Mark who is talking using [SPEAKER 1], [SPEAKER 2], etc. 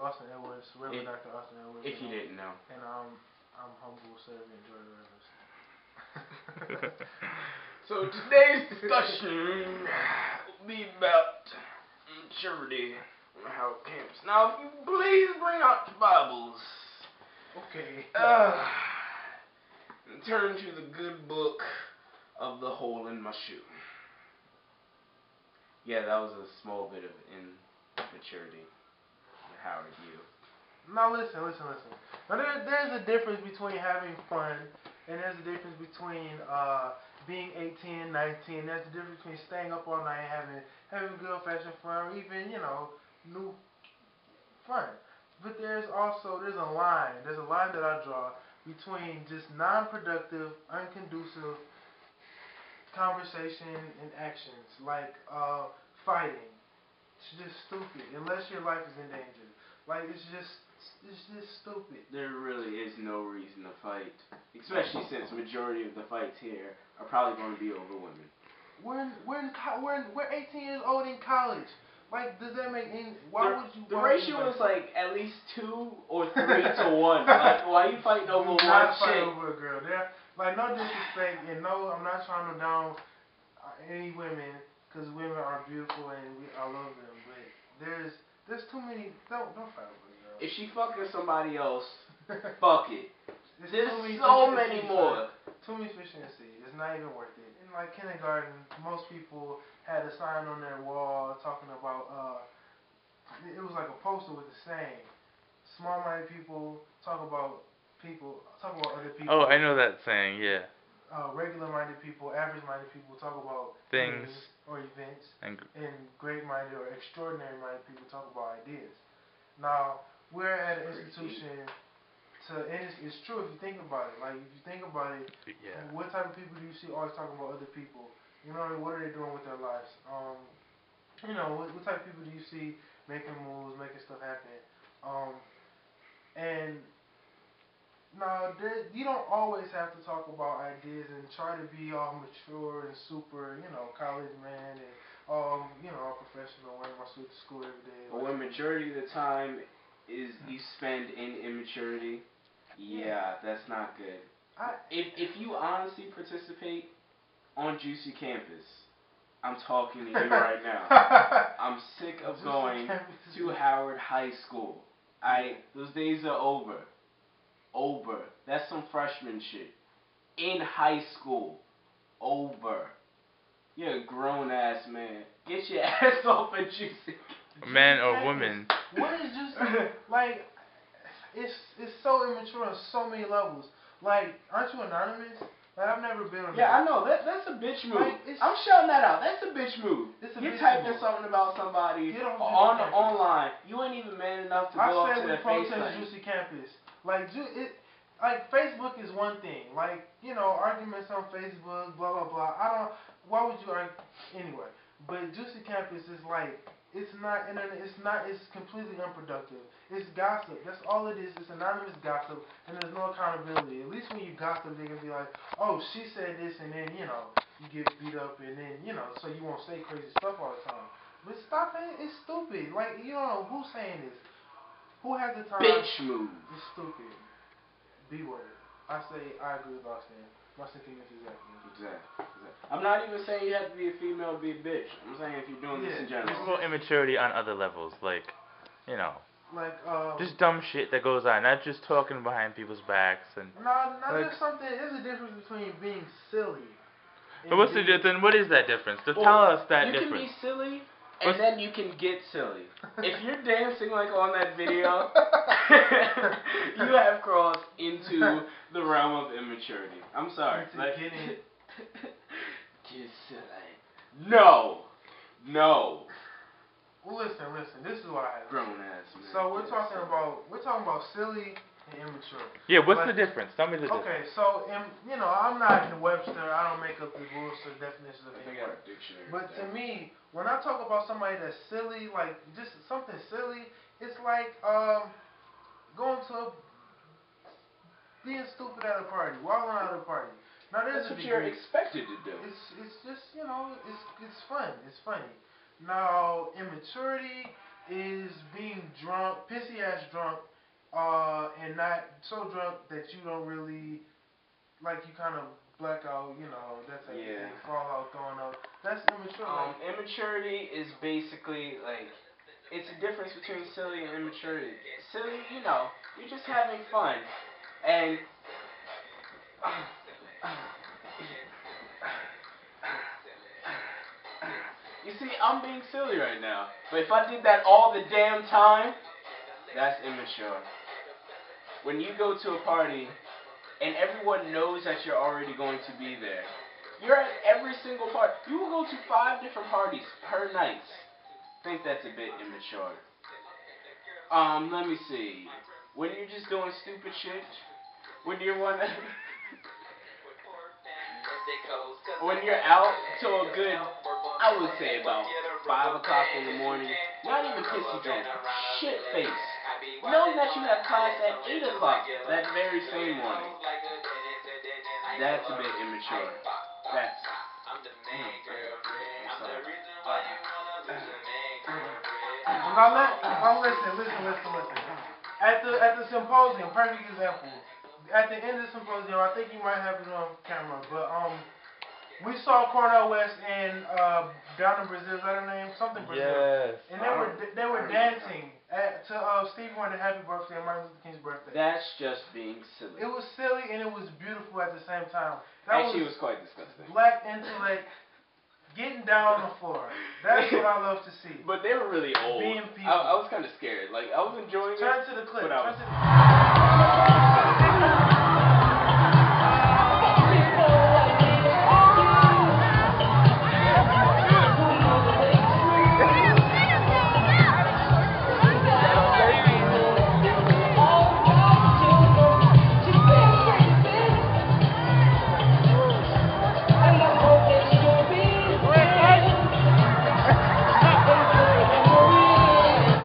[SPEAKER 1] Austin Edwards, Reverend Dr. Austin Edwards.
[SPEAKER 2] If you didn't know.
[SPEAKER 1] And I'm humble servant Jordan Rivers.
[SPEAKER 2] So today's discussion will be about maturity and how it camps. Now, if you please bring out your Bibles.
[SPEAKER 1] Okay.
[SPEAKER 2] And turn to the good book of the hole in my shoe. Yeah, that was a small bit of immaturity. Howard, you.
[SPEAKER 1] Now listen. Now there's a difference between having fun and there's a difference between being 18, 19. There's a difference between staying up all night having good old-fashioned fun or even, new fun. But there's a line. There's a line that I draw between just non-productive, unconducive conversation and actions like fighting. It's just stupid unless your life is in danger. Like it's just stupid.
[SPEAKER 2] There really is no reason to fight, especially since the majority of the fights here are probably going to be over women.
[SPEAKER 1] We're 18 years old in college. Like, does that make any?
[SPEAKER 2] The ratio is like at least 2 or 3 to 1. Like, why are you fighting over one chick?
[SPEAKER 1] Over a girl. Like, no disrespect, and no, I'm not trying to down any women, because women are beautiful and I love them. But there's too many. Don't fight over a girl.
[SPEAKER 2] If she fucking somebody else, fuck it. There's
[SPEAKER 1] so
[SPEAKER 2] many more.
[SPEAKER 1] Too many fish in the sea. It's not even worth it. In like kindergarten, most people had a sign on their wall talking about it was like a poster with the saying, small-minded people talk about other people.
[SPEAKER 3] Oh, I know that saying, yeah.
[SPEAKER 1] Regular-minded people, average-minded people talk about
[SPEAKER 3] things
[SPEAKER 1] or events,
[SPEAKER 3] and
[SPEAKER 1] great-minded or extraordinary-minded people talk about ideas. Now, we're at an institution and it's true if you think about it. Like, if you think about it,
[SPEAKER 3] yeah.
[SPEAKER 1] What type of people do you see always talking about other people? You know, what are they doing with their lives? What type of people do you see making moves, making stuff happen? And now, you don't always have to talk about ideas and try to be all mature and super, college man and all professional, wearing my suit to school every day.
[SPEAKER 2] But when majority of the time is you spend in immaturity, yeah, that's not good. If you honestly participate on Juicy Campus, I'm talking to you right now. I'm sick of going to Howard High School. Those days are over. That's some freshman shit. In high school. Over. You're a grown ass man. Get your ass off of Juicy.
[SPEAKER 3] Man or woman.
[SPEAKER 1] What is Juicy? Like, it's so immature on so many levels. Like, aren't you anonymous? Like, I've never been on.
[SPEAKER 2] Yeah, I know. That's a bitch move.
[SPEAKER 1] Like,
[SPEAKER 2] I'm shouting that out. That's a bitch move. You're typing something about somebody online. You ain't even man enough to go up to their face.
[SPEAKER 1] I said we protest Juicy Campus. Like, Facebook is one thing. Like, arguments on Facebook, blah blah blah. Why would you argue anyway? But Juicy Campus is like. It's not internet. It's completely unproductive. It's gossip. That's all it is. It's anonymous gossip, and there's no accountability. At least when you gossip, they can be like, "Oh, she said this," and then you get beat up, and then so you won't say crazy stuff all the time. But stop it. It's stupid. Like you don't know who's saying this. Who has the time?
[SPEAKER 2] Bitch move.
[SPEAKER 1] It's stupid. B word. I say I agree with Austin. My sentiments
[SPEAKER 2] Exactly. I'm not even saying you have to be a female to be a bitch. I'm saying if you're doing this in general.
[SPEAKER 3] There's more immaturity on other levels, like,
[SPEAKER 1] like
[SPEAKER 3] just dumb shit that goes on, not just talking behind people's backs and.
[SPEAKER 1] There's a difference between being silly.
[SPEAKER 3] But what's the difference? What is that difference? Tell us that difference.
[SPEAKER 2] You can be silly. And then you can get silly. If you're dancing like on that video, you have crossed into the realm of immaturity. I'm sorry. Get silly. No.
[SPEAKER 1] Well, listen. This is what I have.
[SPEAKER 2] Grown ass man.
[SPEAKER 1] So we're talking about silly and immature.
[SPEAKER 3] Yeah. What's the difference? Tell me the difference.
[SPEAKER 1] Okay. So I'm not in Webster. I don't make up the rules or definitions of any word. But to me, when I talk about somebody that's silly, like just something silly, it's like being stupid at a party, wilding out at a party. Now
[SPEAKER 2] that's what you're expected to do.
[SPEAKER 1] It's just it's fun. It's funny. Now immaturity is being drunk, pissy ass drunk, and not so drunk that you don't really, like, you kind of black out, you know, that type of thing, fall out, throwing up. That's immature.
[SPEAKER 2] Immaturity is basically like, it's a difference between silly and immaturity. Silly, you know, you're just having fun, and you see, I'm being silly right now, but if I did that all the damn time, that's immature. When you go to a party and everyone knows that you're already going to be there, you're at every single party. You will go to 5 different parties per night. I think that's a bit immature. Let me see. When you're just doing stupid shit, when you're when you're out till a good, I would say about 5 o'clock in the morning, not even pissy drunk, shit face, knowing that you have class at 8 o'clock that very same morning. That's a bit immature. That's.
[SPEAKER 1] Now listen. At the symposium, perfect example. At the end of the symposium, I think you might have it on camera, but we saw Cornel West and down in Brazil. Is that her name? Something Brazil.
[SPEAKER 3] Yes.
[SPEAKER 1] And they were dancing to Stevie Wonder Happy Birthday and Martin Luther King's birthday.
[SPEAKER 2] That's just being silly.
[SPEAKER 1] It was silly and it was beautiful at the same time.
[SPEAKER 2] Actually, it was quite disgusting.
[SPEAKER 1] Black intellect getting down on the floor. That's what I love to see.
[SPEAKER 2] But they were really old.
[SPEAKER 1] Being people.
[SPEAKER 2] I was kind of scared. Like, I was enjoying it.
[SPEAKER 1] Turn to the clip.
[SPEAKER 2] But